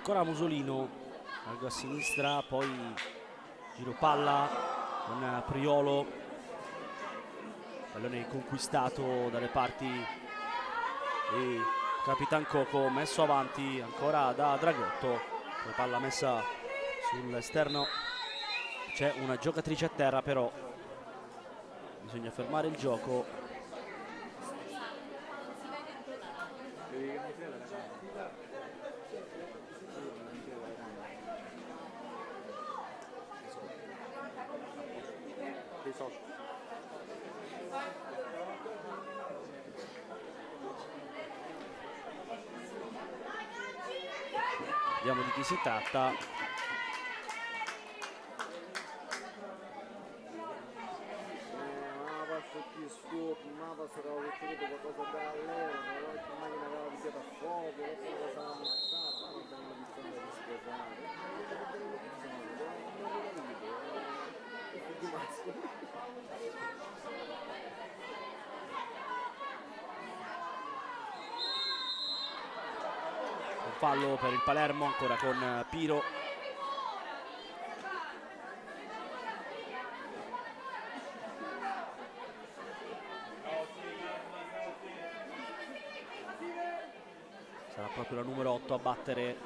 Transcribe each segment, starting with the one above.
ancora Musolino, largo a sinistra, poi giro palla con Priolo, pallone conquistato dalle parti di Capitan Coco, messo avanti ancora da Dragotto, poi palla messa sull'esterno, c'è una giocatrice a terra, però bisogna fermare il gioco. Vediamo di chi si tratta. Fallo per il Palermo, ancora con Piro. Sarà proprio la numero 8 a battere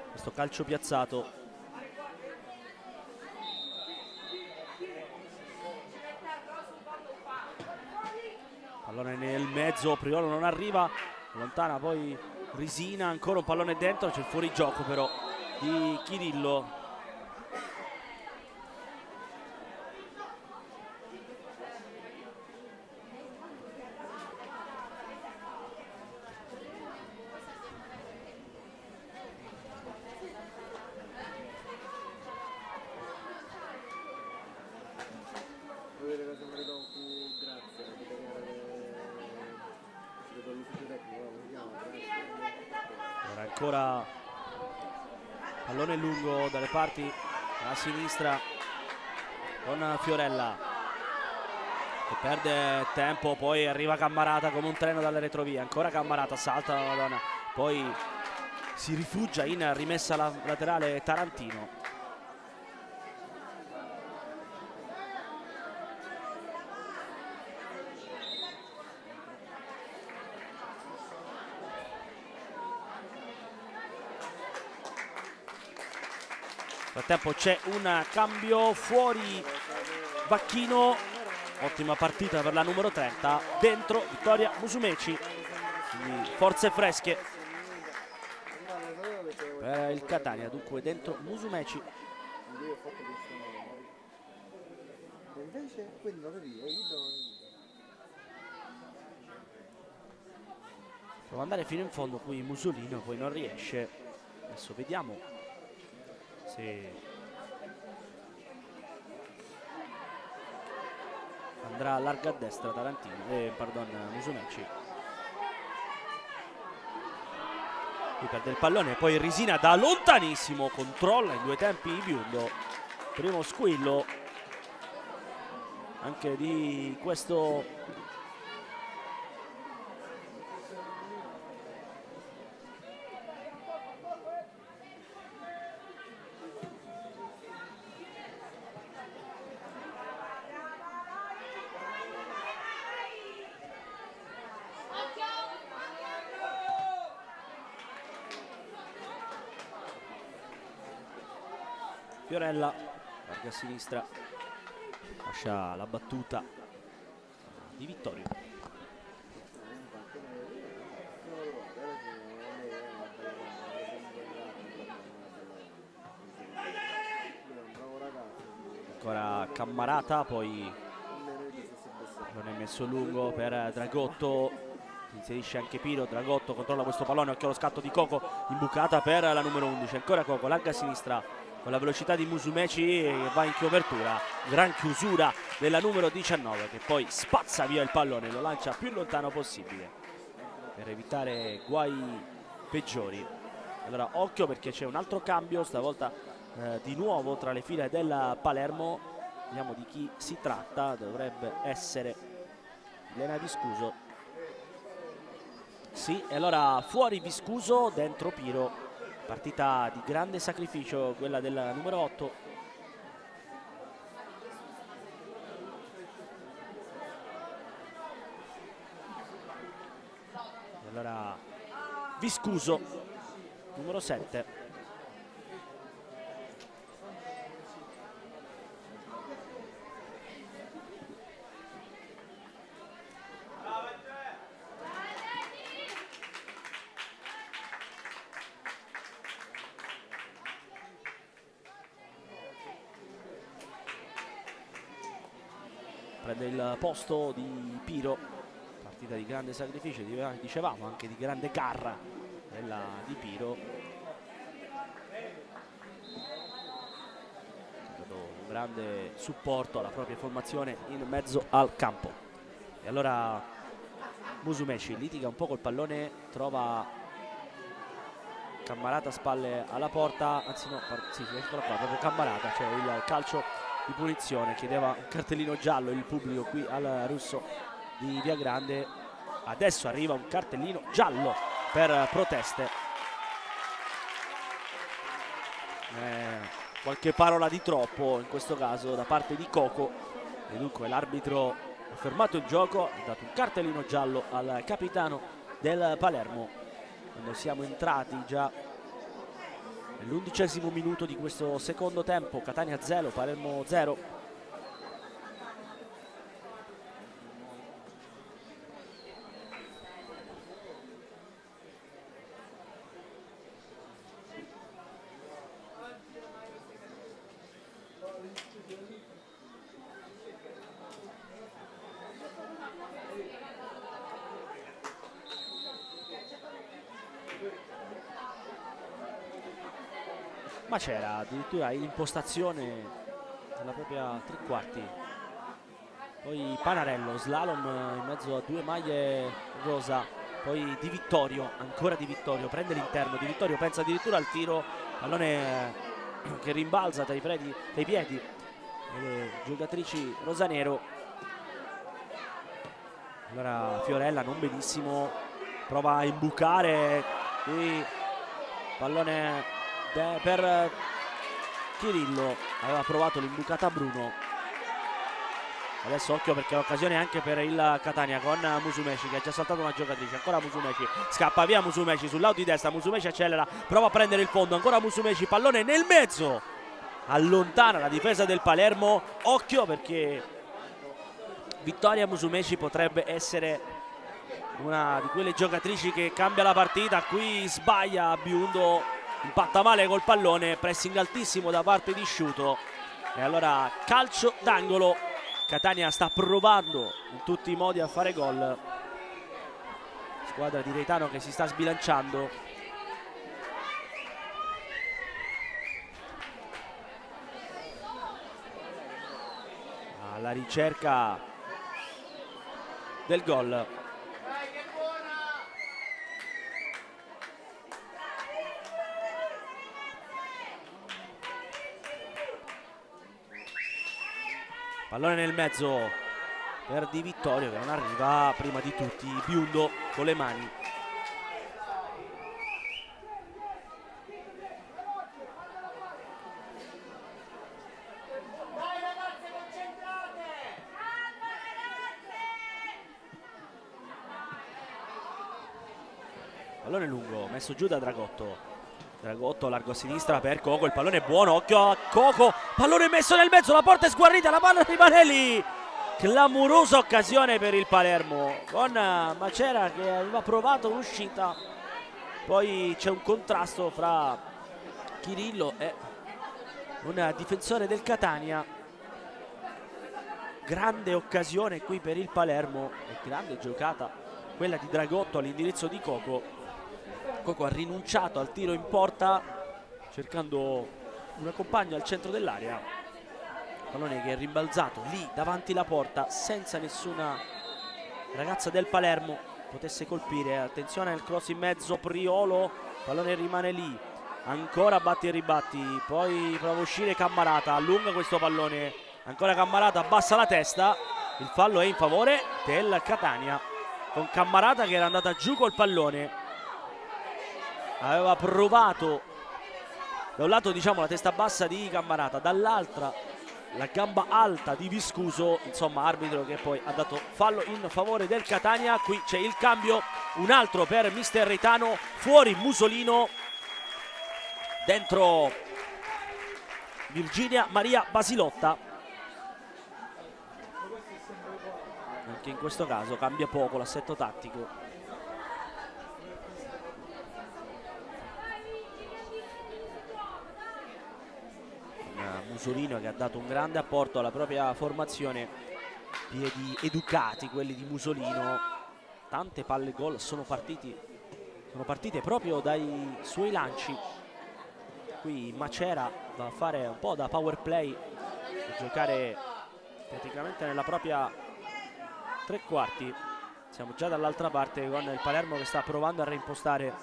questo calcio piazzato. Pallone nel mezzo, Priolo non arriva, lontana poi Risina, ancora un pallone dentro, c'è il fuorigioco però di Chirillo. Ancora pallone lungo dalle parti a sinistra con Fiorella che perde tempo, poi arriva Cammarata come un treno dalle retrovie, ancora Cammarata, salta la Madonna, poi si rifugia in rimessa laterale Tarantino. Nel frattempo c'è un cambio, fuori Vacchino, ottima partita per la numero 30, dentro Vittoria Musumeci, quindi forze fresche per il Catania, dunque dentro Musumeci. Prova ad andare fino in fondo qui Musolino, poi non riesce, adesso vediamo. Sì. Andrà larga a destra Tarantino, Musumeci. Qui perde il pallone, poi Risina da lontanissimo controlla in due tempi Biondo. Primo squillo anche di questo Fiorella, larga a sinistra, lascia la battuta di Vittorio. Ancora Cammarata, poi non è messo lungo per Dragotto, si inserisce anche Piro, Dragotto controlla questo pallone, occhio allo scatto di Coco, imbucata per la numero 11, ancora Coco, larga a sinistra, con la velocità di Musumeci che va in copertura, gran chiusura della numero 19 che poi spazza via il pallone, lo lancia più lontano possibile per evitare guai peggiori. Allora occhio perché c'è un altro cambio, stavolta di nuovo tra le file del Palermo, vediamo di chi si tratta, dovrebbe essere Lena Viscuso. Sì, e allora fuori Viscuso, dentro Piro Partita di grande sacrificio quella del numero 8. E allora Viscuso, numero 7. Prende il posto di Piro. Partita di grande sacrificio, dicevamo anche di grande garra quella di Piro. Ha dato un grande supporto alla propria formazione in mezzo al campo. E allora Musumeci litiga un po' col pallone, trova Cammarata a spalle alla porta, anzi no, sì, eccolo qua, proprio Cammarata, cioè il calcio di punizione. Chiedeva un cartellino giallo il pubblico qui al Russo di Via Grande. Adesso arriva un cartellino giallo per proteste. Qualche parola di troppo in questo caso da parte di Coco, e dunque l'arbitro ha fermato il gioco, ha dato un cartellino giallo al capitano del Palermo quando siamo entrati già nell'11° minuto di questo secondo tempo. Catania 0, Palermo 0. Ma c'era addirittura l'impostazione della propria tre quarti. Poi Panarello, slalom in mezzo a due maglie rosa. Poi Di Vittorio, ancora Di Vittorio, prende l'interno. Di Vittorio pensa addirittura al tiro, pallone che rimbalza dai piedi delle giocatrici rosanero. Allora Fiorella non benissimo, prova a imbucare, qui pallone per Chirillo, aveva provato l'imbucata Bruno. Adesso occhio perché è occasione anche per il Catania con Musumeci che ha già saltato una giocatrice. Ancora Musumeci, scappa via Musumeci sul lato di destra, Musumeci accelera, prova a prendere il fondo, ancora Musumeci, pallone nel mezzo, allontana la difesa del Palermo. Occhio perché Vittoria Musumeci potrebbe essere una di quelle giocatrici che cambia la partita. Qui sbaglia Biondo, impatta male col pallone, pressing altissimo da parte di Sciuto e allora calcio d'angolo. Catania sta provando in tutti i modi a fare gol, squadra di Reitano che si sta sbilanciando. Alla ricerca del gol. Pallone nel mezzo per Di Vittorio che non arriva, prima di tutti Biondo con le mani. Pallone lungo, messo giù da Dragotto. Dragotto largo a sinistra per Coco, il pallone è buono, occhio a Coco, pallone messo nel mezzo, la porta è sguarnita, la palla rimane lì. Clamorosa occasione per il Palermo con Macera che aveva provato l'uscita, poi c'è un contrasto fra Chirillo e un difensore del Catania. Grande occasione qui per il Palermo e grande giocata quella di Dragotto all'indirizzo di Coco. Coco ha rinunciato al tiro in porta cercando una compagna al centro dell'area, pallone che è rimbalzato lì davanti la porta senza nessuna ragazza del Palermo potesse colpire. Attenzione al cross in mezzo, Priolo, pallone rimane lì, ancora batti e ribatti, poi prova a uscire Cammarata, allunga questo pallone, ancora Cammarata, abbassa la testa, il fallo è in favore del Catania con Cammarata che era andata giù col pallone. Aveva provato Da un lato diciamo la testa bassa di Cammarata, dall'altra la gamba alta di Viscuso, insomma arbitro che poi ha dato fallo in favore del Catania. Qui c'è il cambio, un altro per mister Reitano, fuori Musolino, dentro Virginia Maria Basilotta. Anche in questo caso cambia poco l'assetto tattico. Musolino che ha dato un grande apporto alla propria formazione, piedi educati quelli di Musolino, tante palle gol sono partite proprio dai suoi lanci. Qui Macera va a fare un po' da power play, a giocare praticamente nella propria tre quarti. Siamo già dall'altra parte con il Palermo che sta provando a reimpostare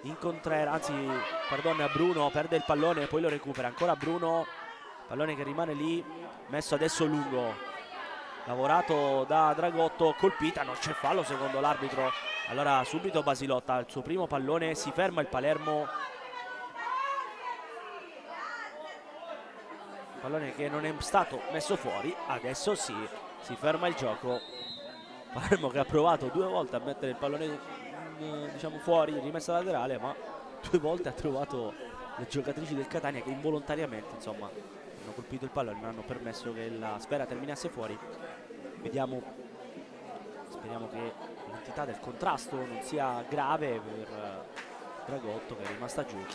in Contrera, anzi perdone, a Bruno, perde il pallone e poi lo recupera ancora Bruno, pallone che rimane lì, messo adesso lungo, lavorato da Dragotto, colpita, non c'è fallo secondo l'arbitro. Allora subito Basilotta al suo primo pallone, si ferma il Palermo, pallone che non è stato messo fuori, adesso sì, si ferma il gioco. Palermo che ha provato 2 volte a mettere il pallone diciamo fuori, rimessa laterale, ma 2 volte ha trovato le giocatrici del Catania che involontariamente insomma hanno colpito il pallone, non hanno permesso che la sfera terminasse fuori. Vediamo, speriamo che l'entità del contrasto non sia grave per Dragotto che è rimasta giù.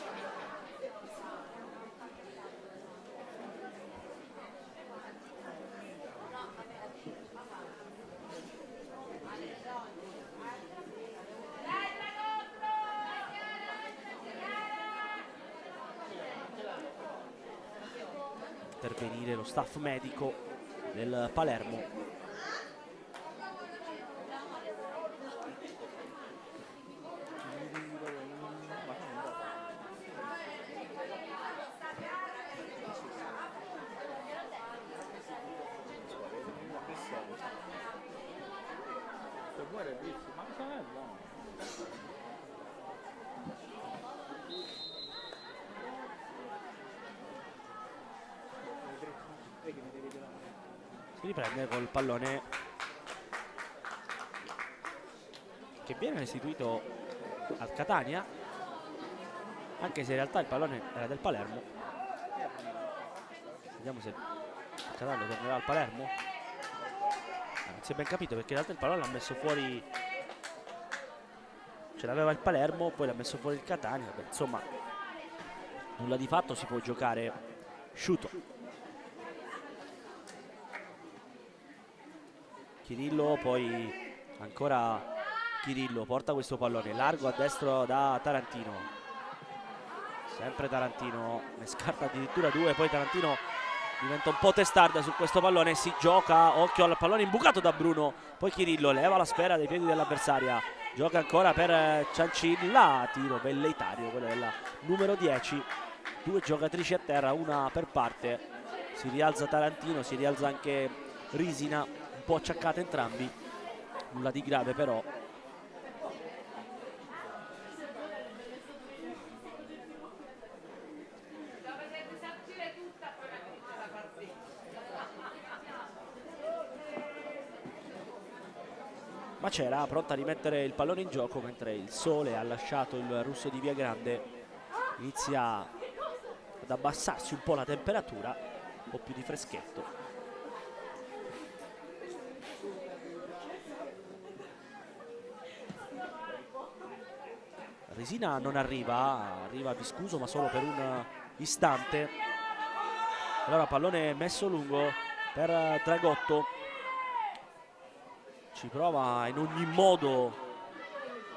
Intervenire lo staff medico del Palermo. Si riprende col pallone che viene restituito al Catania, anche se in realtà il pallone era del Palermo. Vediamo se il Catania tornerà al Palermo. Non si è ben capito perché in realtà il pallone l'ha messo fuori, ce l'aveva il Palermo, poi l'ha messo fuori il Catania. Beh, insomma nulla di fatto, si può giocare sciuto. Chirillo, poi ancora Chirillo porta questo pallone largo a destra da Tarantino, sempre Tarantino ne scarta addirittura 2, poi Tarantino diventa un po' testarda su questo pallone, si gioca, occhio al pallone imbucato da Bruno, poi Chirillo leva la sfera dai piedi dell'avversaria, gioca ancora per Ciancilla, tiro velleitario, quello della numero 10, 2 giocatrici a terra, una per parte, si rialza Tarantino, si rialza anche Risina, un po' acciaccate entrambi, nulla di grave però. Macera pronta a rimettere il pallone in gioco mentre il sole ha lasciato il Russo di Via Grande, inizia ad abbassarsi un po' la temperatura, un po' più di freschetto. Resina non arriva Viscuso ma solo per un istante. Allora pallone messo lungo per Dragotto, ci prova in ogni modo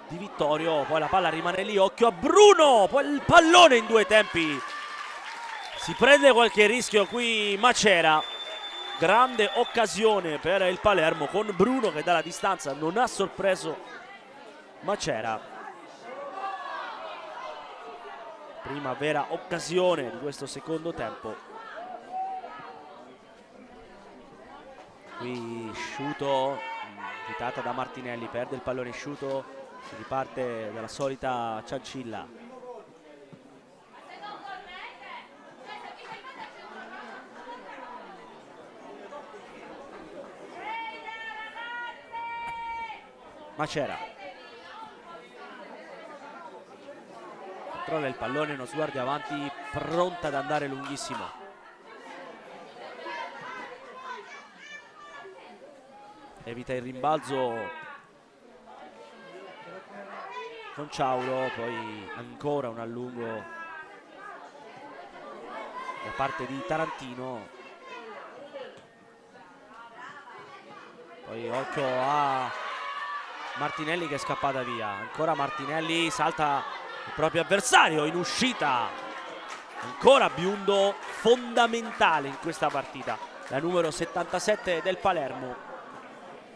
Di Vittorio, poi la palla rimane lì, occhio a Bruno, poi il pallone in 2 tempi, si prende qualche rischio qui Macera, grande occasione per il Palermo con Bruno che dalla distanza non ha sorpreso Macera. Prima vera occasione di questo secondo tempo. Qui Sciuto, invitata da Martinelli, perde il pallone Sciuto, si riparte dalla solita Ciancilla. Macera controlla il pallone, uno sguardo avanti, pronta ad andare lunghissimo. Evita il rimbalzo con Ciauro, poi ancora un allungo da parte di Tarantino. Poi occhio a Martinelli che è scappata via, ancora Martinelli, salta il proprio avversario in uscita. Ancora Biondo, fondamentale in questa partita, la numero 77 del Palermo,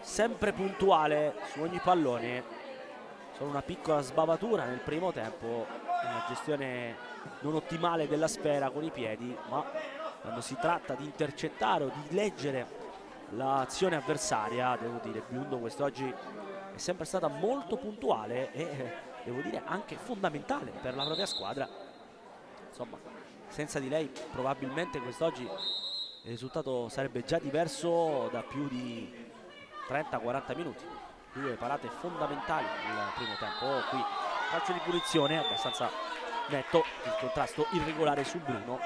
sempre puntuale su ogni pallone. Solo una piccola sbavatura nel primo tempo, una gestione non ottimale della sfera con i piedi, ma quando si tratta di intercettare o di leggere l'azione avversaria, devo dire, Biondo quest'oggi è sempre stata molto puntuale e devo dire anche fondamentale per la propria squadra. Insomma, senza di lei probabilmente quest'oggi il risultato sarebbe già diverso da più di 30-40 minuti. Due parate fondamentali nel primo tempo. Qui calcio di punizione abbastanza netto, il contrasto irregolare su Bruno.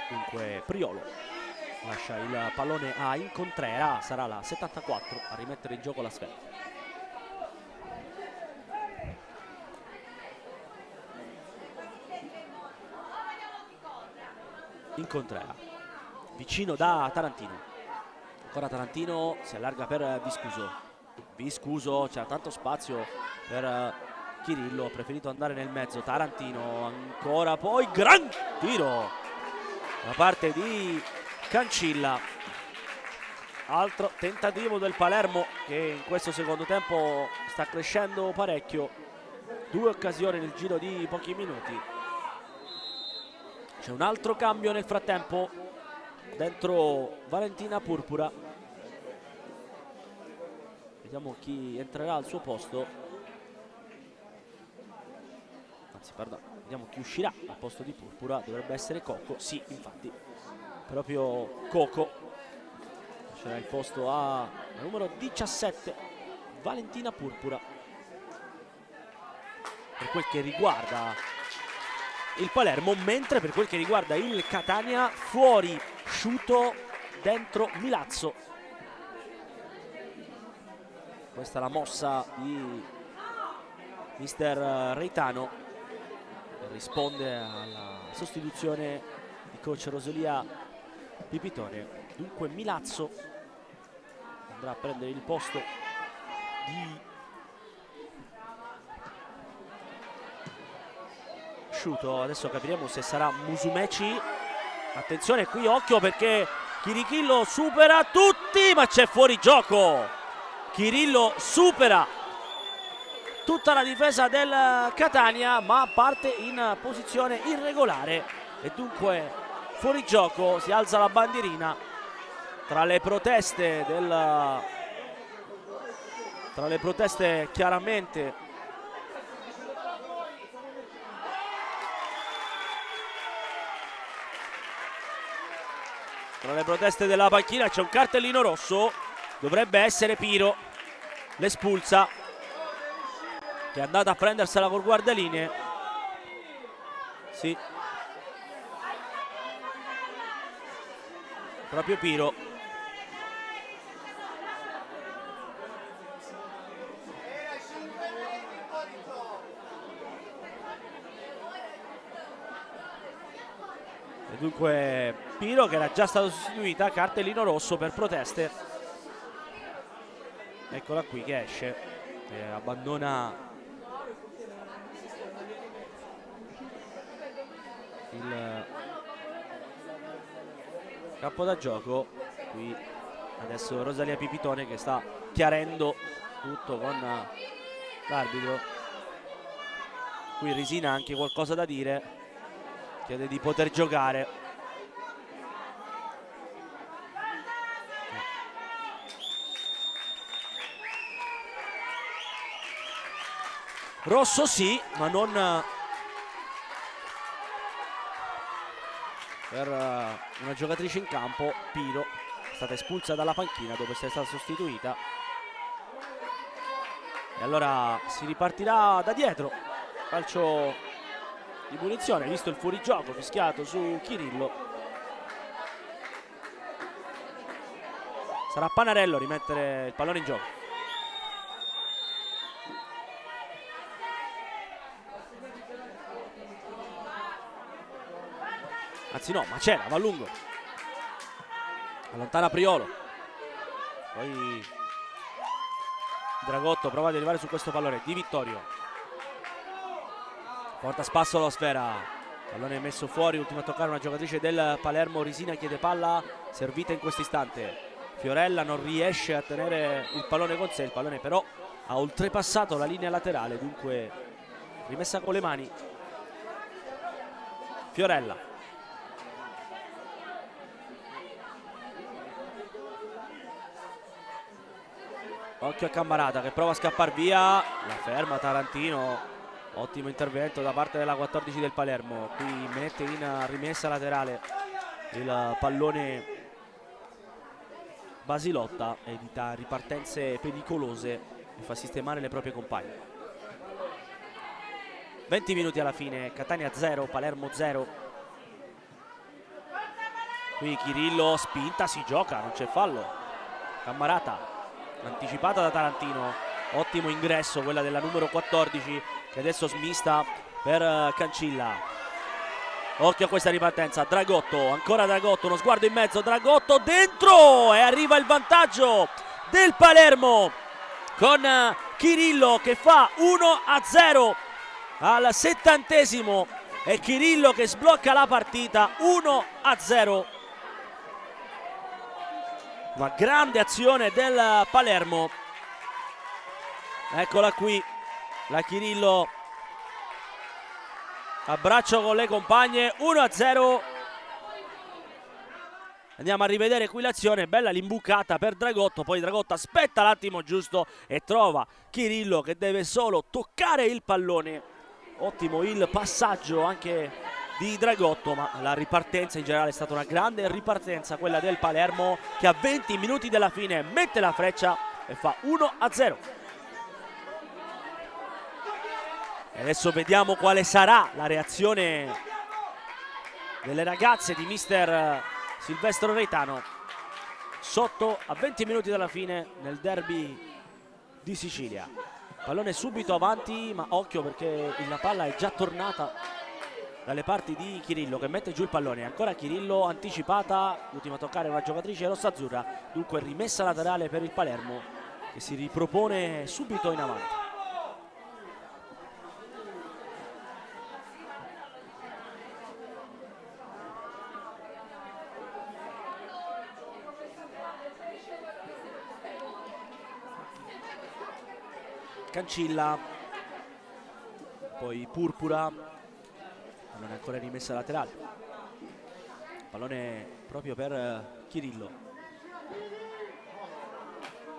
Dunque Priolo lascia il pallone a Incontrera, sarà la 74 a rimettere in gioco la sfera. Incontrera vicino da Tarantino, ancora Tarantino, si allarga per Viscuso, c'era tanto spazio per Chirillo, ha preferito andare nel mezzo. Tarantino ancora, poi gran tiro da parte di Cancilla. Altro tentativo del Palermo che in questo secondo tempo sta crescendo parecchio, due occasioni nel giro di pochi minuti. C'è un altro cambio nel frattempo dentro Valentina Purpura, vediamo chi entrerà al suo posto, anzi pardon, vediamo chi uscirà al posto di Purpura. Dovrebbe essere Coco, sì, infatti proprio Coco. C'era il posto a numero 17 Valentina Purpura. Per quel che riguarda il Palermo, mentre per quel che riguarda il Catania, fuori Sciuto, dentro Milazzo. Questa è la mossa di mister Reitano, che risponde alla sostituzione di coach Roselia Pipitone. Dunque Milazzo andrà a prendere il posto di Sciuto. Adesso capiremo se sarà Musumeci. Attenzione qui, occhio, perché Chirichillo supera tutti, ma c'è fuori gioco. Chirillo supera tutta la difesa del Catania, ma parte in posizione irregolare e dunque fuori gioco. Si alza la bandierina tra le proteste chiaramente della panchina. C'è un cartellino rosso, dovrebbe essere Piro, l'espulsa, che è andata a prendersela col guardalinee. Sì, proprio Piro. E dunque Piro, che era già stato sostituita, cartellino rosso per proteste. Eccola qui che esce e abbandona il campo da gioco. Qui adesso Rosalia Pipitone che sta chiarendo tutto con l'arbitro. Qui Risina ha anche qualcosa da dire, chiede di poter giocare. Rosso sì, ma non per una giocatrice in campo. Piro stata espulsa dalla panchina dopo essere stata sostituita. E allora si ripartirà da dietro. Calcio di punizione, visto il fuorigioco fischiato su Chirillo. Sarà Panarello a rimettere il pallone in gioco. Anzi no, Macera va a lungo, allontana Priolo, poi Dragotto prova ad arrivare su questo pallone. Di Vittorio porta a spasso la sfera, pallone messo fuori, ultima a toccare una giocatrice del Palermo. Risina chiede palla servita in questo istante. Fiorella non riesce a tenere il pallone con sé, il pallone però ha oltrepassato la linea laterale, dunque rimessa con le mani. Fiorella, occhio a Cammarata che prova a scappare via, la ferma Tarantino. Ottimo intervento da parte della 14 del Palermo. Qui mette in rimessa laterale il pallone Basilotta, evita ripartenze pericolose e fa sistemare le proprie compagne. 20 minuti alla fine, Catania 0, Palermo 0. Qui Chirillo, spinta, si gioca, non c'è fallo. Cammarata, anticipata da Tarantino, ottimo ingresso quella della numero 14 che adesso smista per Cancilla. Occhio a questa ripartenza, Dragotto, ancora Dragotto, uno sguardo in mezzo, Dragotto dentro e arriva il vantaggio del Palermo con Chirillo che fa 1-0 al 70esimo e Chirillo che sblocca la partita. 1-0. Una grande azione del Palermo. Eccola qui, la Chirillo a braccio con le compagne. 1-0. Andiamo a rivedere qui l'azione, bella l'imbucata per Dragotto, poi Dragotto aspetta l'attimo giusto e trova Chirillo che deve solo toccare il pallone. Ottimo il passaggio anche di Dragotto, ma la ripartenza in generale è stata una grande ripartenza quella del Palermo che a 20 minuti dalla fine mette la freccia e fa 1-0. E adesso vediamo quale sarà la reazione delle ragazze di mister Silvestro Reitano, sotto a 20 minuti dalla fine nel derby di Sicilia. Pallone subito avanti, ma occhio perché la palla è già tornata dalle parti di Chirillo che mette giù il pallone. Ancora Chirillo, anticipata, l'ultima a toccare una giocatrice rossazzurra, dunque rimessa laterale per il Palermo che si ripropone subito in avanti. Cancilla, poi Purpura, non è ancora rimessa laterale, pallone proprio per Chirillo.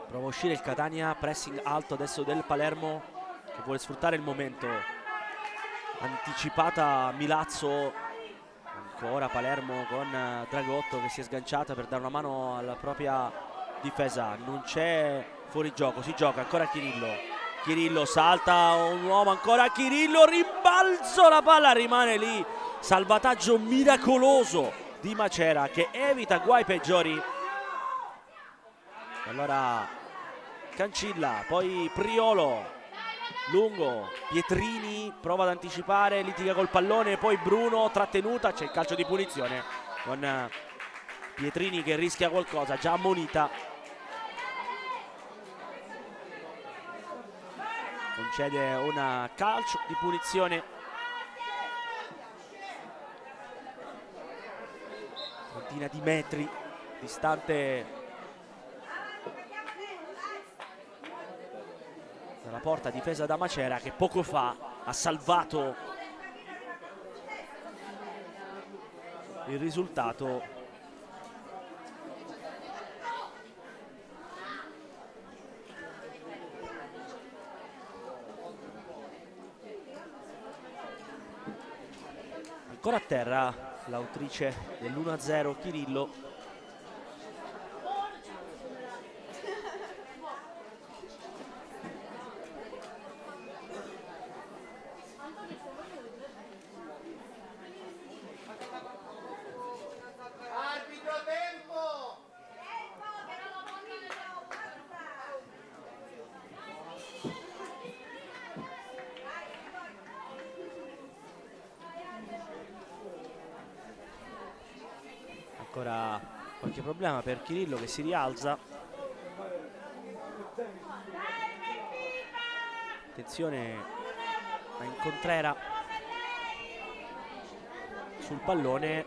Prova a uscire il Catania, pressing alto adesso del Palermo che vuole sfruttare il momento. Anticipata Milazzo, ancora Palermo con Dragotto che si è sganciata per dare una mano alla propria difesa. Non c'è fuorigioco, si gioca ancora Chirillo. Chirillo salta, un uomo ancora, Chirillo, rimbalzo, la palla rimane lì. Salvataggio miracoloso di Macera che evita guai peggiori. Allora Cancilla, poi Priolo, lungo, Pietrini prova ad anticipare, litiga col pallone, poi Bruno, trattenuta, c'è il calcio di punizione con Pietrini che rischia qualcosa, già ammonita. Concede una calcio di punizione. Trentina di metri distante dalla porta difesa da Macera che poco fa ha salvato il risultato. Ancora a terra l'autrice dell'1-0 Chirillo. Ancora qualche problema per Chirillo, che si rialza. Attenzione a Incontrera sul pallone,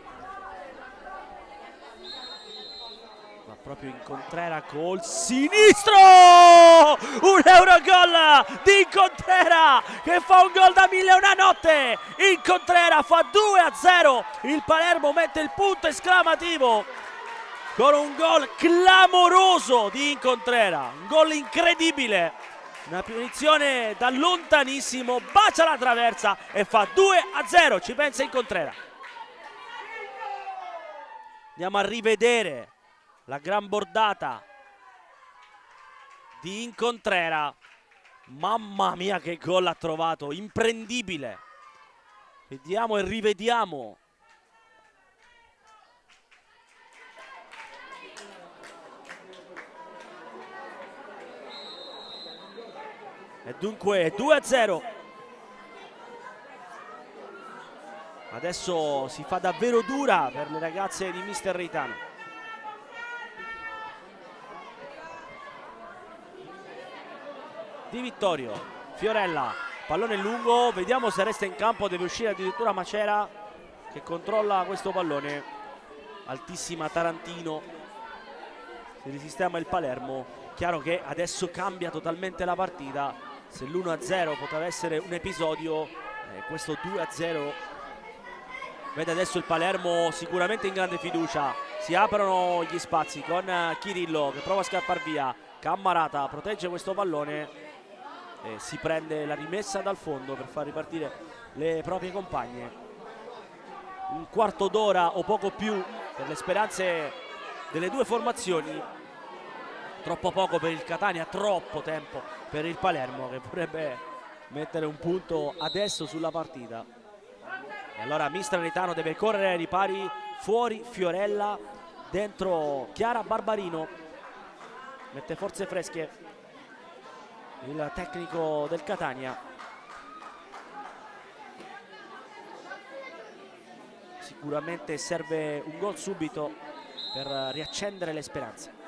ma proprio Incontrera col sinistro, un Eurogol di Incontrera che fa un gol da 1001 notte. Incontrera fa 2-0, il Palermo mette il punto esclamativo con un gol clamoroso di Incontrera, un gol incredibile. Una punizione da lontanissimo, bacia la traversa e fa 2-0, ci pensa Incontrera. Andiamo a rivedere la gran bordata di Incontrera. Mamma mia che gol ha trovato, imprendibile. Vediamo e rivediamo. E dunque 2-0. Adesso si fa davvero dura per le ragazze di mister Reitano. Di Vittorio, Fiorella, pallone lungo, vediamo se resta in campo, deve uscire addirittura Macera che controlla questo pallone. Altissima Tarantino, si risistema il Palermo. Chiaro che adesso cambia totalmente la partita. Se l'1-0 poteva essere un episodio, questo 2-0 vede adesso il Palermo sicuramente in grande fiducia. Si aprono gli spazi con Chirillo che prova a scappare via. Cammarata protegge questo pallone e si prende la rimessa dal fondo per far ripartire le proprie compagne. Un quarto d'ora o poco più per le speranze delle due formazioni. Troppo poco per il Catania, troppo tempo per il Palermo che vorrebbe mettere un punto adesso sulla partita. E allora mister Reitano deve correre ai ripari. Fuori Fiorella, dentro Chiara Barbarino. Mette forze fresche il tecnico del Catania. Sicuramente serve un gol subito per riaccendere le speranze.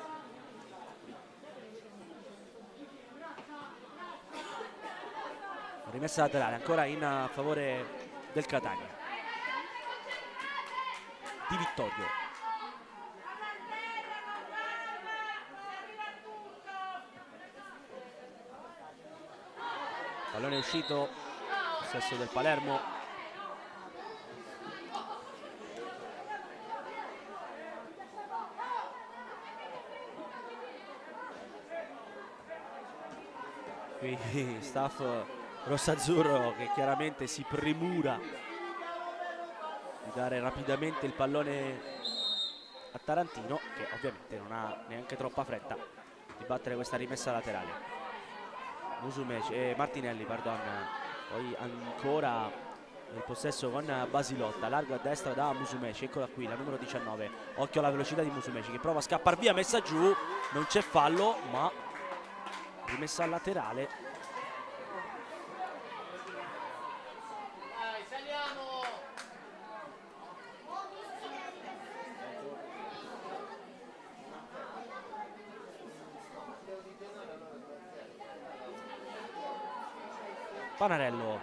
Rimessa laterale ancora in favore del Catania. Di Vittorio. Pallone uscito, possesso del Palermo. Qui staff rossazzurro che chiaramente si premura di dare rapidamente il pallone a Tarantino, che ovviamente non ha neanche troppa fretta di battere questa rimessa laterale. Martinelli, pardon, poi ancora il possesso con Basilotta, largo a destra da Musumeci, eccola qui la numero 19. Occhio alla velocità di Musumeci che prova a scappare via, messa giù, non c'è fallo ma rimessa laterale. Panarello,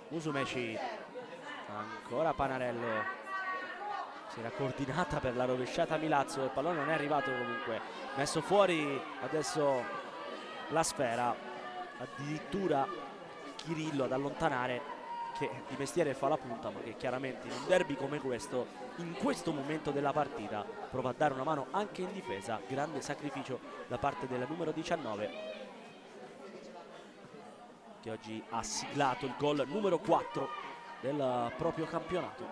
Musumeci, ancora Panarello, si era coordinata per la rovesciata Milazzo, il pallone non è arrivato comunque, messo fuori adesso la sfera, addirittura Chirillo ad allontanare, che di mestiere fa la punta ma che chiaramente in un derby come questo, in questo momento della partita, prova a dare una mano anche in difesa. Grande sacrificio da parte della numero 19 che oggi ha siglato il gol numero 4 del proprio campionato.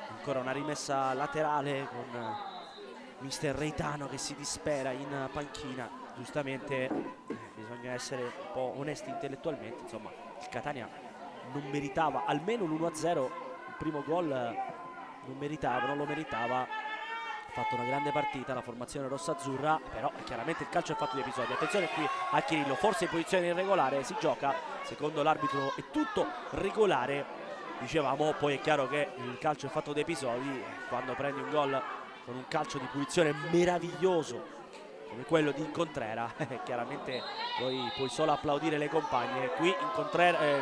Ancora una rimessa laterale con mister Reitano che si dispera in panchina. Giustamente bisogna essere un po' onesti intellettualmente, insomma il Catania non meritava almeno l'1-0, il primo gol non lo meritava, fatto una grande partita la formazione rossa-azzurra, però chiaramente il calcio è fatto di episodi. Attenzione qui a Chirillo, forse in posizione irregolare, si gioca, secondo l'arbitro è tutto regolare, dicevamo. Poi è chiaro che il calcio è fatto di episodi, quando prendi un gol con un calcio di punizione meraviglioso come quello di Incontrera, chiaramente puoi solo applaudire le compagne. Qui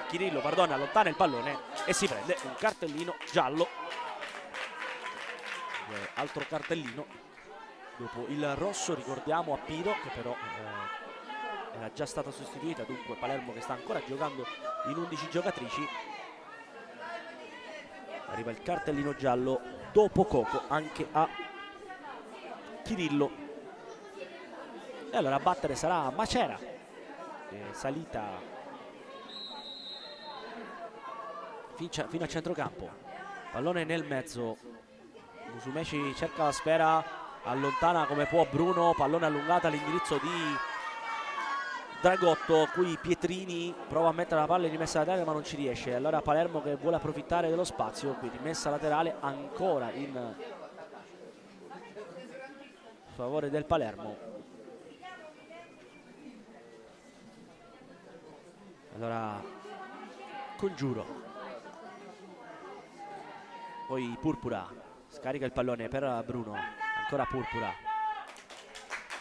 Chirillo allontana il pallone e si prende un cartellino giallo. Altro cartellino dopo il rosso, ricordiamo, a Piro, che però era già stata sostituita, dunque Palermo che sta ancora giocando in 11 giocatrici. Arriva il cartellino giallo dopo Coco anche a Chirillo. E allora a battere sarà Macera, salita fino a centrocampo, pallone nel mezzo, Musumeci cerca la sfera, allontana come può Bruno, pallone allungato all'indirizzo di Dragotto. Qui Pietrini prova a mettere la palla in rimessa laterale ma non ci riesce, allora Palermo che vuole approfittare dello spazio, qui rimessa laterale ancora in favore del Palermo. Allora Congiuro, poi Purpura, scarica il pallone per Bruno, ancora Purpura,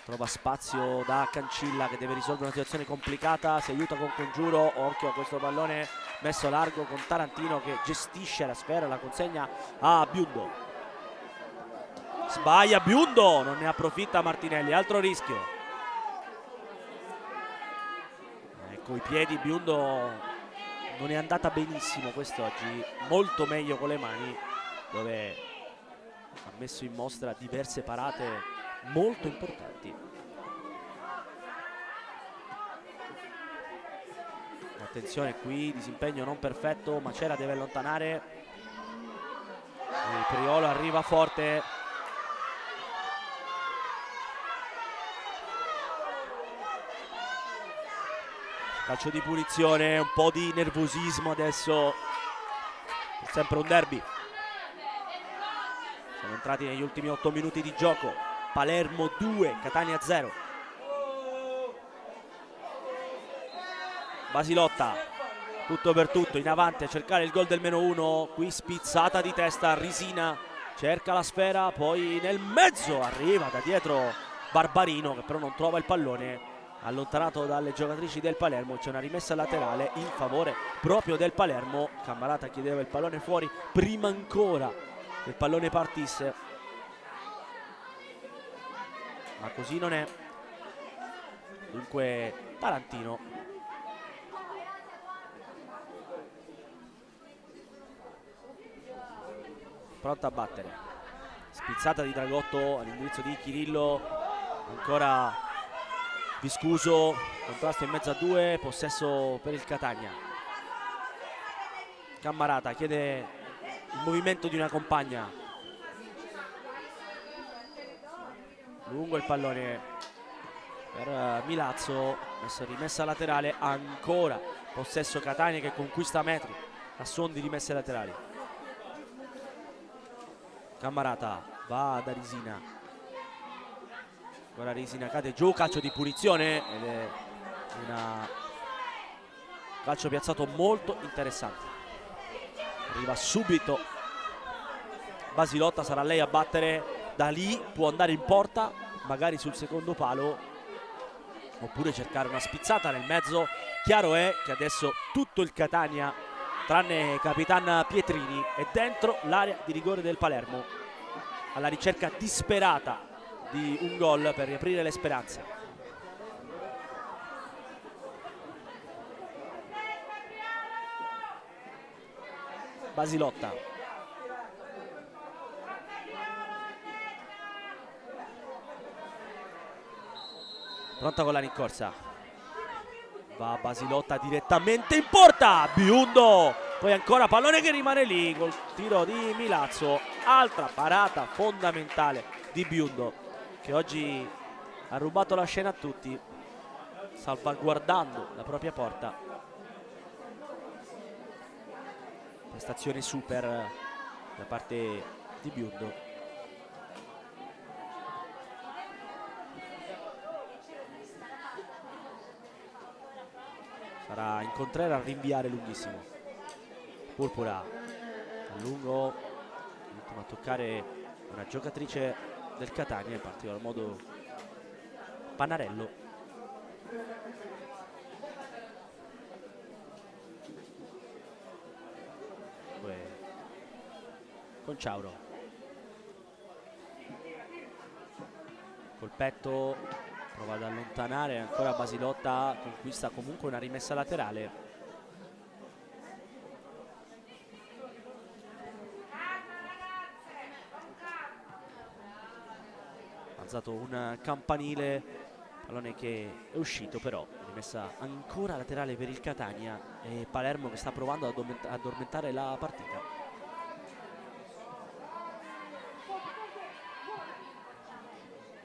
trova spazio da Cancilla che deve risolvere una situazione complicata, si aiuta con Congiuro, occhio a questo pallone messo largo con Tarantino che gestisce la sfera, la consegna a Biundo, sbaglia Biundo, non ne approfitta Martinelli, altro rischio. Coi piedi Biundo non è andata benissimo quest'oggi, molto meglio con le mani, dove ha messo in mostra diverse parate molto importanti. Attenzione qui, disimpegno non perfetto, Macera deve allontanare, il Priolo arriva forte, calcio di punizione, un po' di nervosismo adesso, è sempre un derby. Siamo entrati negli ultimi 8 minuti di gioco, Palermo 2, Catania 0. Basilotta, tutto per tutto, in avanti a cercare il gol del -1, qui spizzata di testa, Risina cerca la sfera, poi nel mezzo arriva da dietro Barbarino che però non trova il pallone, allontanato dalle giocatrici del Palermo. C'è una rimessa laterale in favore proprio del Palermo, Cammarata chiedeva il pallone fuori prima ancora che il pallone partisse, ma così non è, dunque Tarantino pronta a battere, spizzata di Dragotto all'indirizzo di Chirillo, ancora Viscuso, contrasto in mezzo a 2, possesso per il Catania. Cammarata chiede il movimento di una compagna, lungo il pallone per Milazzo, rimessa laterale, ancora possesso Catania che conquista metri a suon di rimesse laterali. Cammarata va da Risina, ora Risina cade giù, calcio di punizione ed è un calcio piazzato molto interessante. Arriva subito Basilotta, sarà lei a battere, da lì può andare in porta, magari sul secondo palo, oppure cercare una spizzata nel mezzo. Chiaro è che adesso tutto il Catania, tranne Capitan Pietrini, è dentro l'area di rigore del Palermo, alla ricerca disperata di un gol per riaprire le speranze. Basilotta, pronta con la rincorsa, va Basilotta direttamente in porta, Biundo, poi ancora pallone che rimane lì col tiro di Milazzo, altra parata fondamentale di Biundo che oggi ha rubato la scena a tutti, salvaguardando la propria porta. Prestazione super da parte di Biundo. sarà Incontrera a rinviare lunghissimo. Purpura a lungo, l'ultima a toccare una giocatrice del Catania, in particolar modo Pannarello. Con Ciauro col petto prova ad allontanare, ancora Basilotta conquista comunque una rimessa laterale. Alzato un campanile, pallone che è uscito, però rimessa ancora laterale per il Catania e Palermo che sta provando ad addormentare la partita.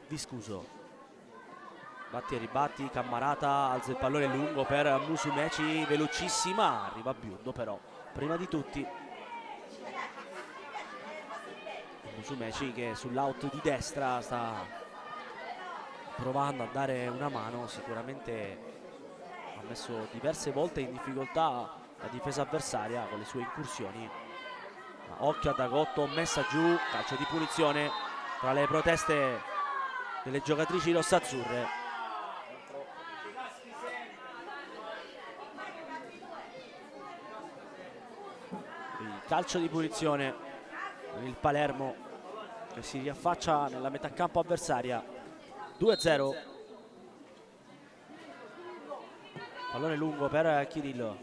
Viscuso, batti e ribatti, Cammarata alza il pallone lungo per Musumeci, velocissima, arriva Biondo però prima di tutti. Musumeci che sull'out di destra sta provando a dare una mano, sicuramente ha messo diverse volte in difficoltà la difesa avversaria con le sue incursioni. Ma occhio a Dragotto, messa giù, calcio di punizione tra le proteste delle giocatrici rossazzurre. Il calcio di punizione per il Palermo che si riaffaccia nella metà campo avversaria. 2-0. Pallone lungo per Chirillo.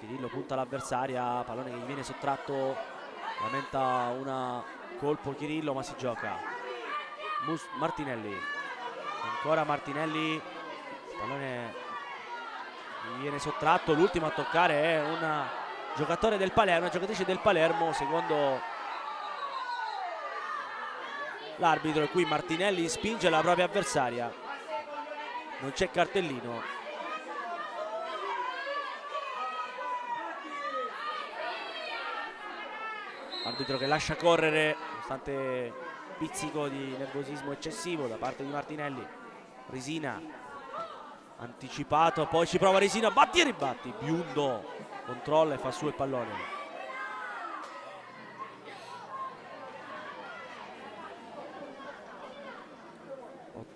Chirillo punta l'avversaria, pallone che gli viene sottratto, lamenta un colpo Chirillo ma si gioca. Martinelli, ancora Martinelli, pallone gli viene sottratto, l'ultimo a toccare è un giocatore del Palermo, una giocatrice del Palermo secondo l'arbitro, e qui Martinelli spinge la propria avversaria, non c'è cartellino. Arbitro che lascia correre nonostante pizzico di nervosismo eccessivo da parte di Martinelli. Risina anticipato, poi ci prova Risina, batti e ribatti, Biondo controlla e fa su il pallone.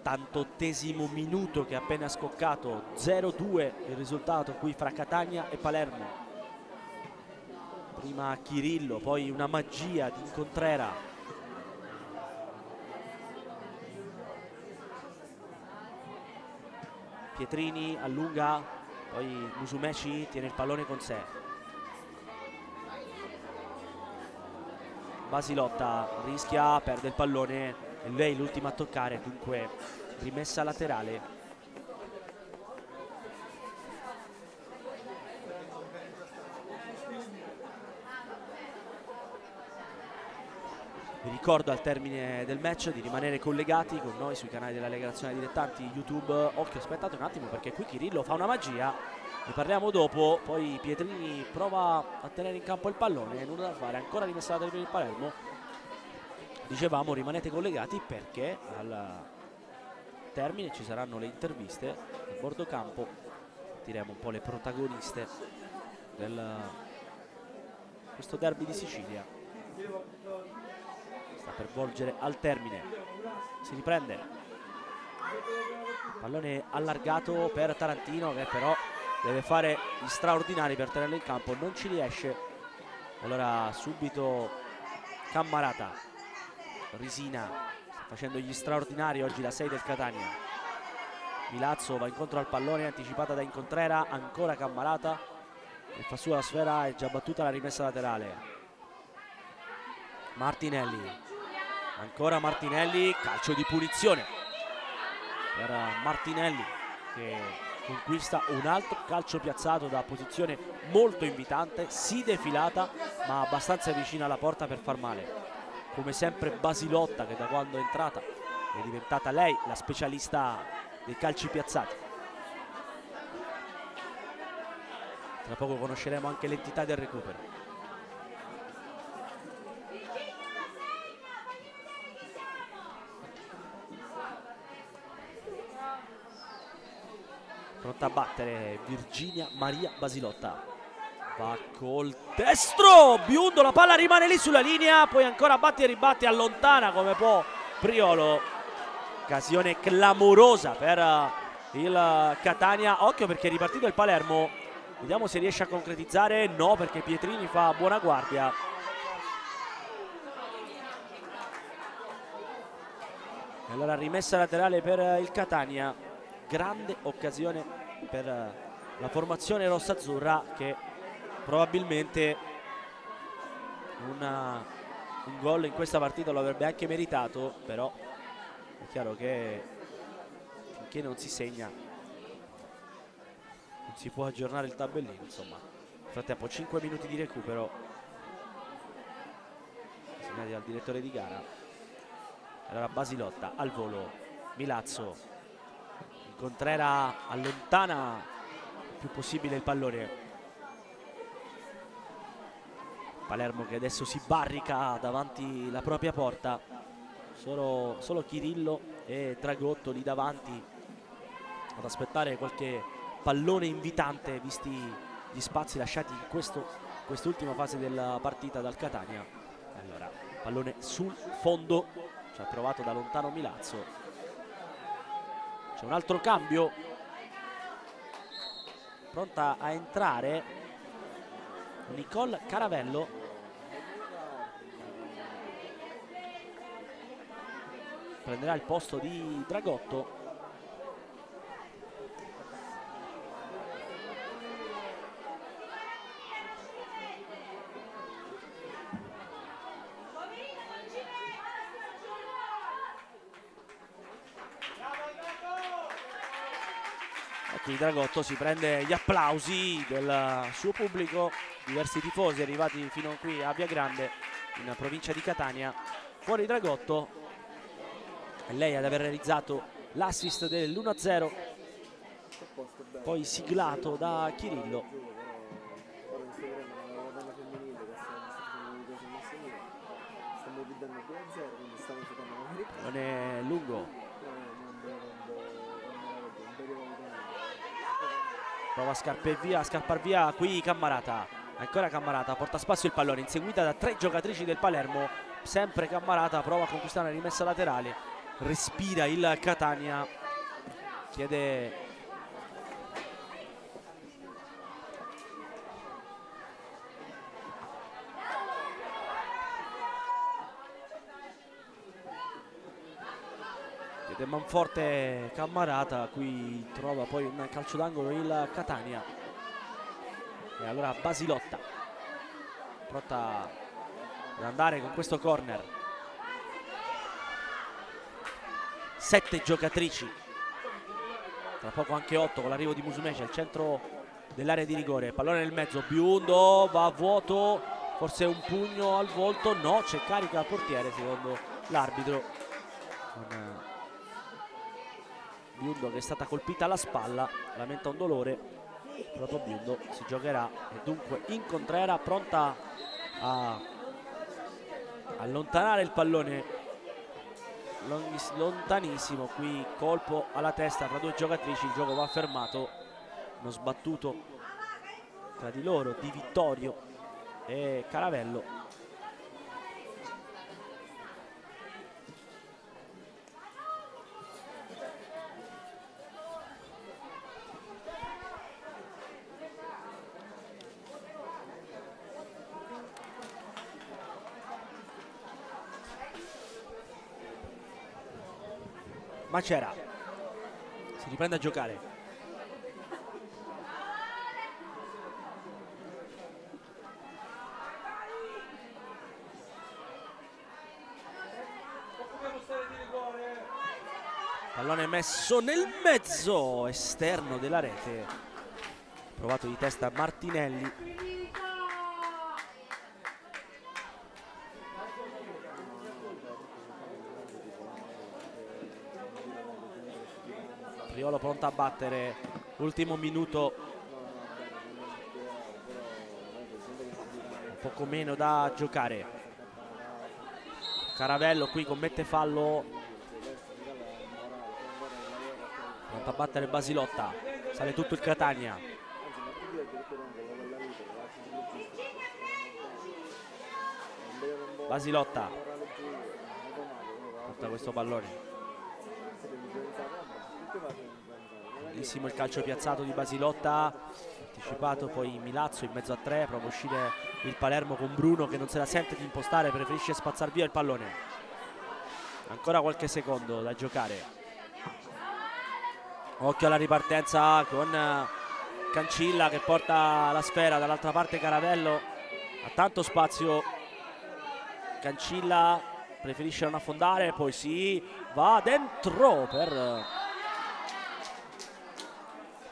88esimo minuto che è appena scoccato, 0-2 il risultato qui fra Catania e Palermo. Prima Chirillo, poi una magia di Incontrera. Pietrini allunga, poi Musumeci tiene il pallone con sé. Basilotta rischia, perde il pallone e lei l'ultima a toccare, dunque rimessa laterale. Vi ricordo al termine del match di rimanere collegati con noi sui canali della Lega Nazionale Dilettanti YouTube. Occhio, aspettate un attimo perché qui Chirillo fa una magia, ne parliamo dopo. Poi Pietrini prova a tenere in campo il pallone, nulla da fare, ancora rimessa laterale per il Palermo. Dicevamo rimanete collegati perché al termine ci saranno le interviste a bordo campo, diremo un po' le protagoniste del questo derby di Sicilia. Sta per volgere al termine, si riprende, pallone allargato per Tarantino che però deve fare gli straordinari per tenerlo in campo, non ci riesce. Allora subito Cammarata. Risina sta facendo gli straordinari oggi la 6 del Catania. Milazzo va incontro al pallone, anticipata da Incontrera, ancora Cammarata e fa su la sfera, è già battuta la rimessa laterale. Martinelli, ancora Martinelli, calcio di punizione per Martinelli che conquista un altro calcio piazzato da posizione molto invitante, sì defilata ma abbastanza vicina alla porta per far male. Come sempre Basilotta che da quando è entrata è diventata lei la specialista dei calci piazzati. Tra poco conosceremo anche l'entità del recupero. Pronta a battere Virginia Maria Basilotta, va col destro, Biondo, la palla rimane lì sulla linea, poi ancora batti e ribatti, allontana come può Priolo. Occasione clamorosa per il Catania. Occhio perché è ripartito il Palermo, vediamo se riesce a concretizzare. No, perché Pietrini fa buona guardia. E allora rimessa laterale per il Catania. Grande occasione per la formazione rossazzurra, che probabilmente un gol in questa partita lo avrebbe anche meritato, però è chiaro che finché non si segna non si può aggiornare il tabellino. Insomma, nel frattempo 5 minuti di recupero segnati dal direttore di gara. Allora Basilotta al volo, Milazzo, Contrera allontana il più possibile il pallone. Palermo che adesso si barrica davanti la propria porta, solo Chirillo e Dragotto lì davanti ad aspettare qualche pallone invitante, visti gli spazi lasciati in quest'ultima fase della partita dal Catania. Allora, pallone sul fondo, ci ha provato da lontano Milazzo. C'è un altro cambio, pronta a entrare Nicole Caravello. Prenderà il posto di Dragotto. Qui Dragotto si prende gli applausi del suo pubblico, diversi tifosi arrivati fino qui a Via Grande in provincia di Catania. Fuori Dragotto, è lei ad aver realizzato l'assist dell'1-0, poi siglato da Chirillo. Non è lungo, prova a scappar via qui Cammarata, ancora Cammarata, porta a spasso il pallone, inseguita da 3 giocatrici del Palermo, sempre Cammarata prova a conquistare una rimessa laterale, respira il Catania, chiede manforte Cammarata, qui trova poi un calcio d'angolo il Catania. E allora Basilotta pronta ad andare con questo corner. 7 giocatrici, tra poco anche 8 con l'arrivo di Musumeci al centro dell'area di rigore. Pallone nel mezzo, Biondo va a vuoto, forse un pugno al volto, no, c'è carica al portiere secondo l'arbitro. Biondo che è stata colpita alla spalla, lamenta un dolore, proprio Biondo si giocherà. E dunque in Contrera pronta a allontanare il pallone lontanissimo, qui colpo alla testa tra 2 giocatrici, il gioco va fermato, uno sbattuto tra di loro di Vittorio e Caravello. Macera si riprende a giocare, pallone messo nel mezzo esterno della rete, provato di testa Martinelli. Priolo pronta a battere, ultimo minuto, un poco meno da giocare. Caravello qui commette fallo Pronto a battere Basilotta, sale tutto il Catania. Basilotta porta questo pallone. Bellissimo il calcio piazzato di Basilotta, anticipato poi Milazzo in mezzo a tre, prova a uscire il Palermo con Bruno che non se la sente di impostare, preferisce spazzar via il pallone. Ancora qualche secondo da giocare. Occhio alla ripartenza con Cancilla che porta la sfera, dall'altra parte Caravello ha tanto spazio. Cancilla preferisce non affondare, poi sì, va dentro per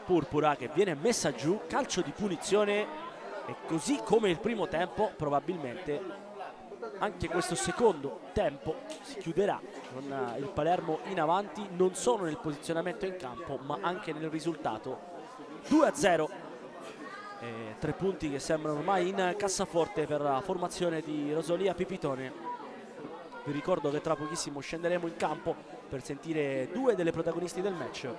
Purpura che viene messa giù, calcio di punizione, e così come il primo tempo probabilmente anche questo secondo tempo si chiuderà con il Palermo in avanti non solo nel posizionamento in campo ma anche nel risultato. 2-0, 3 punti che sembrano ormai in cassaforte per la formazione di Rosolia Pipitone. Vi ricordo che tra pochissimo scenderemo in campo per sentire due delle protagonisti del match.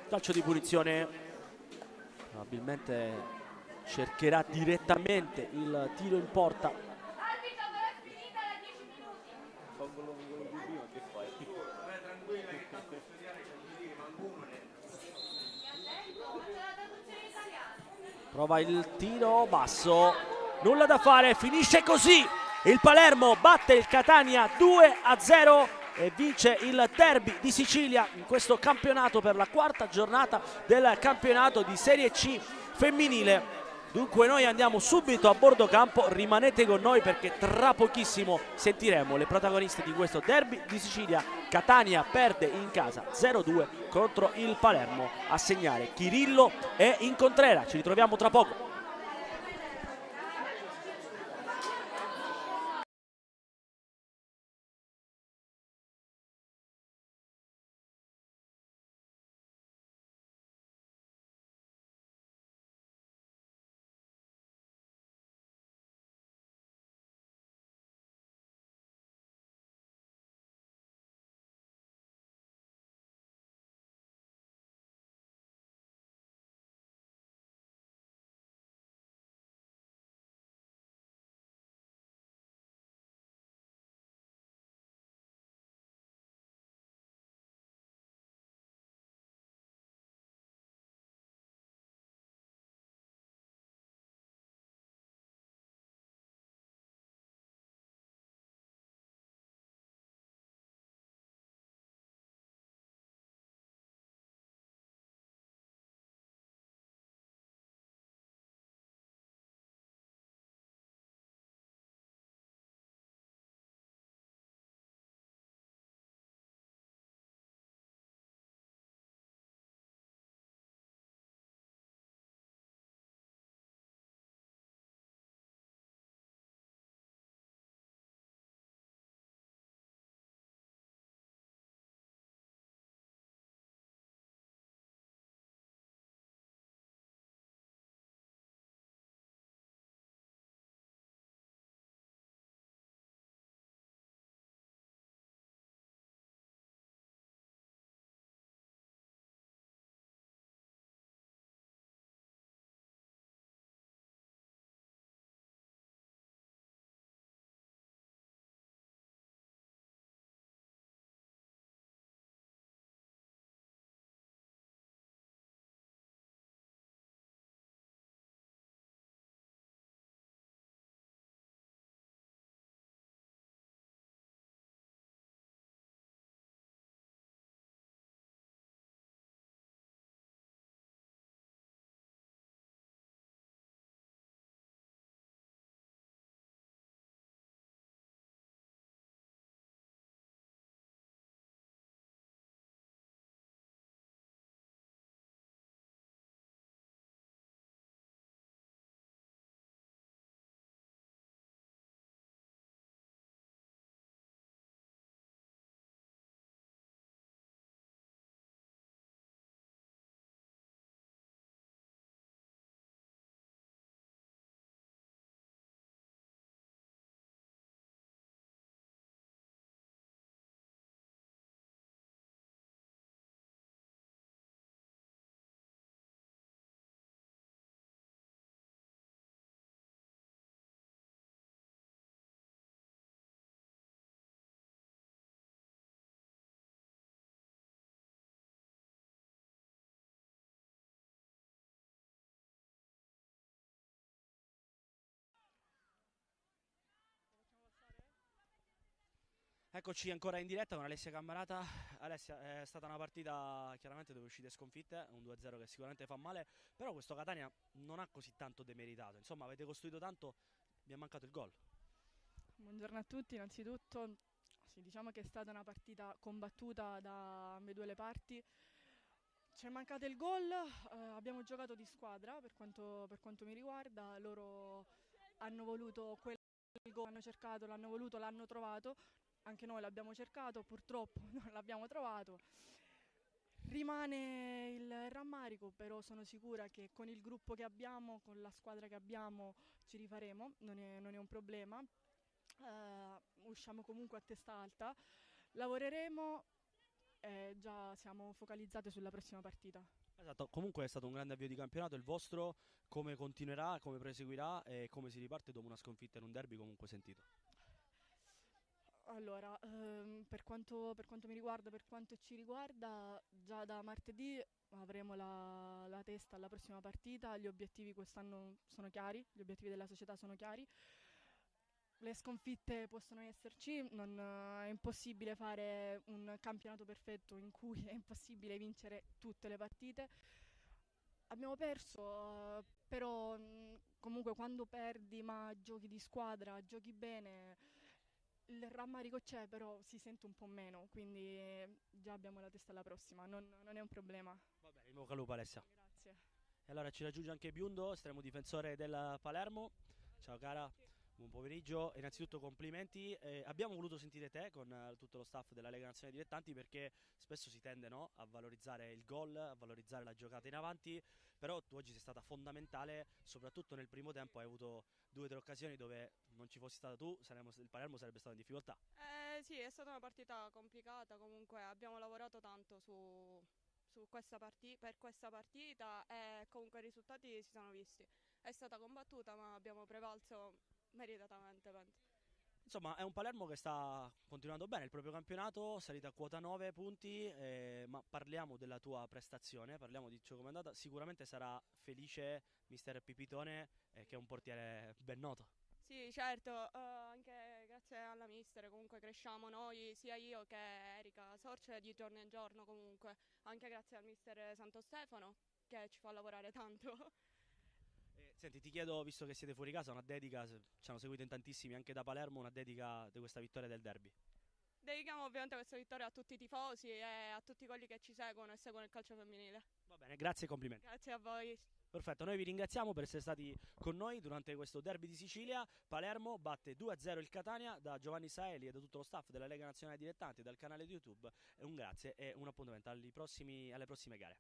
Calcio di punizione, probabilmente cercherà direttamente il tiro in porta. Prova il tiro basso, nulla da fare, finisce così. Il Palermo batte il Catania 2-0 e vince il derby di Sicilia in questo campionato per la quarta giornata del campionato di Serie C femminile. Dunque noi andiamo subito a bordo campo, rimanete con noi perché tra pochissimo sentiremo le protagoniste di questo derby di Sicilia. Catania perde in casa 0-2 contro il Palermo, a segnare Chirillo e Incontrera. Ci ritroviamo tra poco. Eccoci ancora in diretta con Alessia Cammarata. Alessia, è stata una partita chiaramente dove uscite sconfitte, un 2-0 che sicuramente fa male, però questo Catania non ha così tanto demeritato, insomma avete costruito tanto, vi è mancato il gol. Buongiorno a tutti, innanzitutto sì, diciamo che è stata una partita combattuta da ambedue le parti. Ci è mancato il gol, abbiamo giocato di squadra per quanto mi riguarda, loro hanno voluto quel gol, hanno cercato, l'hanno voluto, l'hanno trovato, anche noi l'abbiamo cercato, purtroppo non l'abbiamo trovato. Rimane il rammarico, però sono sicura che con il gruppo che abbiamo, con la squadra che abbiamo, ci rifaremo, non è un problema. Usciamo comunque a testa alta, lavoreremo e già siamo focalizzate sulla prossima partita. Esatto, comunque è stato un grande avvio di campionato, il vostro come continuerà, come proseguirà e come si riparte dopo una sconfitta in un derby comunque sentito? Allora, per quanto mi riguarda, per quanto ci riguarda, già da martedì avremo la testa alla prossima partita, gli obiettivi quest'anno sono chiari, gli obiettivi della società sono chiari. Le sconfitte possono esserci, è impossibile fare un campionato perfetto in cui è impossibile vincere tutte le partite. Abbiamo perso, però comunque quando perdi ma giochi di squadra, giochi bene, il rammarico c'è, però si sente un po' meno, quindi già abbiamo la testa alla prossima, non è un problema. Va bene, in bocca al lupo Alessia. Grazie. E allora ci raggiunge anche Biundo, estremo difensore del Palermo. Ciao cara, buon pomeriggio. Innanzitutto complimenti. Abbiamo voluto sentire te con tutto lo staff della Lega Nazionale Dilettanti perché spesso si tende, no, a valorizzare il gol, a valorizzare la giocata in avanti, però tu oggi sei stata fondamentale, soprattutto nel primo tempo hai avuto 2 o 3 occasioni dove non ci fossi stata tu, il Palermo sarebbe stato in difficoltà. Sì, è stata una partita complicata, comunque abbiamo lavorato tanto su per questa partita e comunque i risultati si sono visti. È stata combattuta ma abbiamo prevalso meritatamente, penso. Insomma, è un Palermo che sta continuando bene il proprio campionato, salita a quota 9 punti, ma parliamo della tua prestazione, parliamo di ciò come è andata. Sicuramente sarà felice mister Pipitone, che è un portiere ben noto. Sì, certo, anche grazie alla mister comunque cresciamo noi, sia io che Erika Sorce di giorno in giorno comunque, anche grazie al mister Santo Stefano che ci fa lavorare tanto. Senti, ti chiedo, visto che siete fuori casa, una dedica, ci hanno seguito in tantissimi anche da Palermo, una dedica di questa vittoria del derby. Dedichiamo ovviamente questa vittoria a tutti i tifosi e a tutti quelli che ci seguono e seguono il calcio femminile. Va bene, grazie e complimenti. Grazie a voi. Perfetto, noi vi ringraziamo per essere stati con noi durante questo derby di Sicilia. Palermo batte 2-0 il Catania. Da Giovanni Saeli e da tutto lo staff della Lega Nazionale Dilettanti e dal canale di YouTube. Un grazie e un appuntamento alle prossime gare.